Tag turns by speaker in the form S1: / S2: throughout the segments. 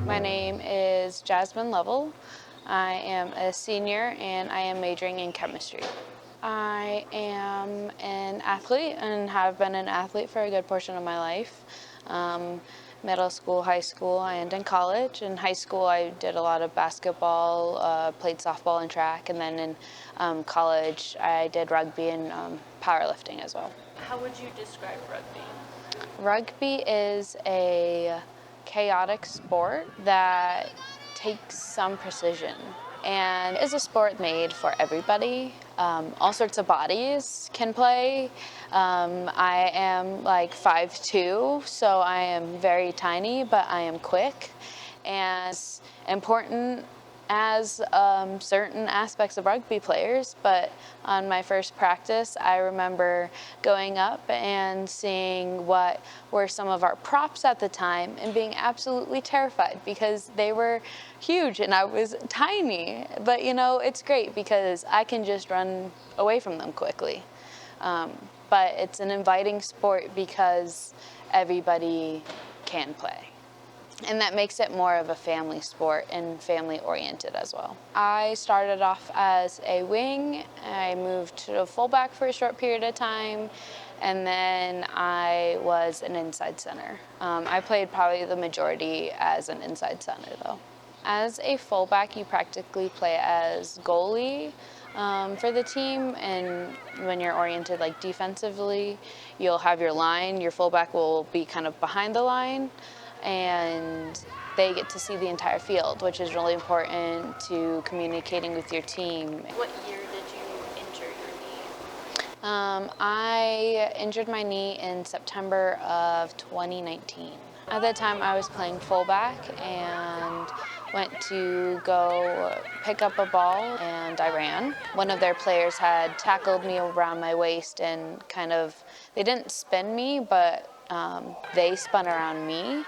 S1: My name is Jasmine Lovell. I am a senior and I am majoring in chemistry. I am an athlete and have been an athlete for a good portion of my life. Middle school, high school, and in college. In high school, I did a lot of basketball, played softball and track, and then in college, I did rugby and powerlifting as well.
S2: How would you describe rugby?
S1: Rugby is a chaotic sport that takes some precision and is a sport made for everybody. All sorts of bodies can play. I am like 5'2", so I am very tiny, but I am quick. And it's important as certain aspects of rugby players, but on my first practice, I remember going up and seeing what were some of our props at the time and being absolutely terrified because they were huge and I was tiny. But you know, it's great because I can just run away from them quickly. But it's an inviting sport because everybody can play. And that makes it more of a family sport and family-oriented as well. I started off as a wing. I moved to a fullback for a short period of time, and then I was an inside center. I played probably the majority as an inside center, though. As a fullback, you practically play as goalie for the team, and when you're oriented like defensively, you'll have your line. Your fullback will be kind of behind the line, and they get to see the entire field, which is really important to communicating with your team.
S2: What year did you injure your knee?
S1: I injured my knee in September of 2019. At the time, I was playing fullback and went to go pick up a ball, and I ran. One of their players had tackled me around my waist and kind of, they didn't spin me, but they spun around me.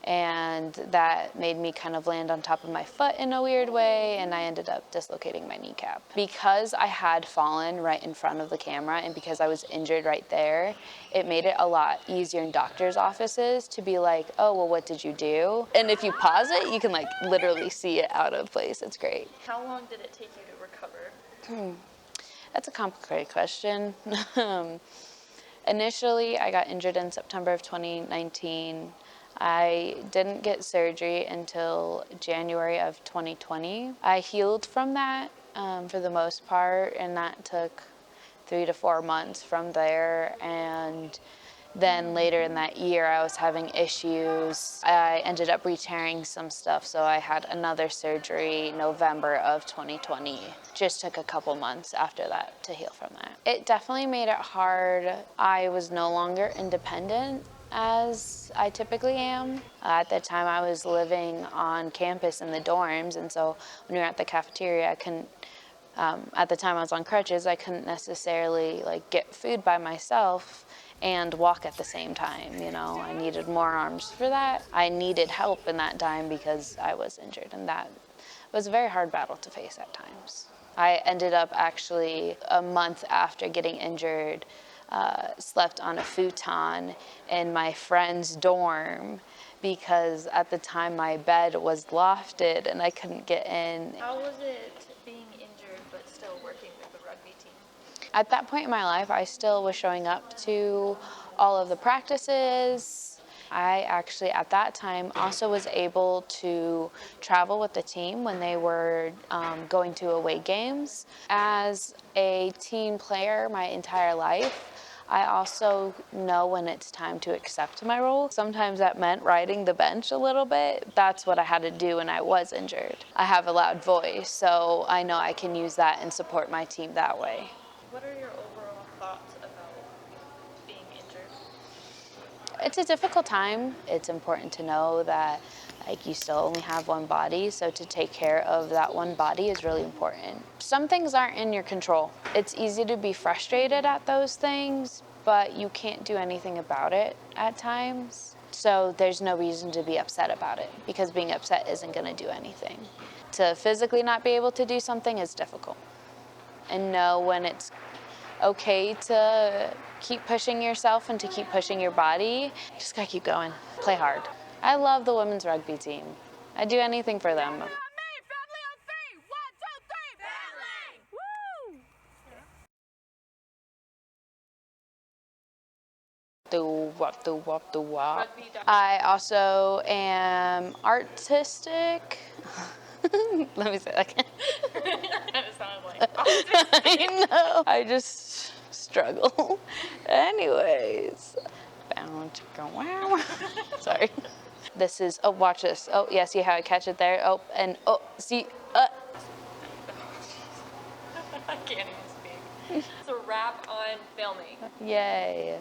S1: And that made me kind of land on top of my foot in a weird way, and I ended up dislocating my kneecap. Because I had fallen right in front of the camera and because I was injured right there, it made it a lot easier in doctors' offices to be like, oh, well, what did you do? And if you pause it, you can like literally see it out of place. It's great.
S2: How long did it take you to recover?
S1: That's a complicated question. Initially, I got injured in September of 2019. I didn't get surgery until January of 2020. I healed from that for the most part, and that took 3 to 4 months from there. And then later in that year, I was having issues. I ended up re-tearing some stuff, so I had another surgery November of 2020. Just took a couple months after that to heal from that. It definitely made it hard. I was no longer independent as I typically am. At the time, I was living on campus in the dorms, and so when you're at the cafeteria, I couldn't, at the time I was on crutches, I couldn't necessarily like get food by myself and walk at the same time, you know. I needed more arms for that. I needed help in that time because I was injured, and that was a very hard battle to face at times. I ended up actually a month after getting injured, slept on a futon in my friend's dorm because at the time my bed was lofted and I couldn't get in.
S2: How was it being injured but still working with the rugby team?
S1: At that point in my life, I still was showing up to all of the practices. I actually, at that time, also was able to travel with the team when they were going to away games. As a team player my entire life, I also know when it's time to accept my role. Sometimes that meant riding the bench a little bit. That's what I had to do when I was injured. I have a loud voice, so I know I can use that and support my team that way.
S2: What are your overall thoughts about being injured?
S1: It's a difficult time. It's important to know that like you still only have one body, so to take care of that one body is really important. Some things aren't in your control. It's easy to be frustrated at those things, but you can't do anything about it at times. So there's no reason to be upset about it because being upset isn't going to do anything. To physically not be able to do something is difficult. And know when it's okay to keep pushing yourself and to keep pushing your body. You just gotta keep going, play hard. I love the women's rugby team. I do anything for them. Do wop, do wop, do wop. I also am artistic. Let me say that again.
S2: It sounded like
S1: I know. I just struggle. Anyways. Bound to go wow. Sorry. This is, oh, watch this. Oh, yeah, see how I catch it there? Oh, and, oh, see,
S2: I can't even speak. It's a wrap on filming.
S1: Yay.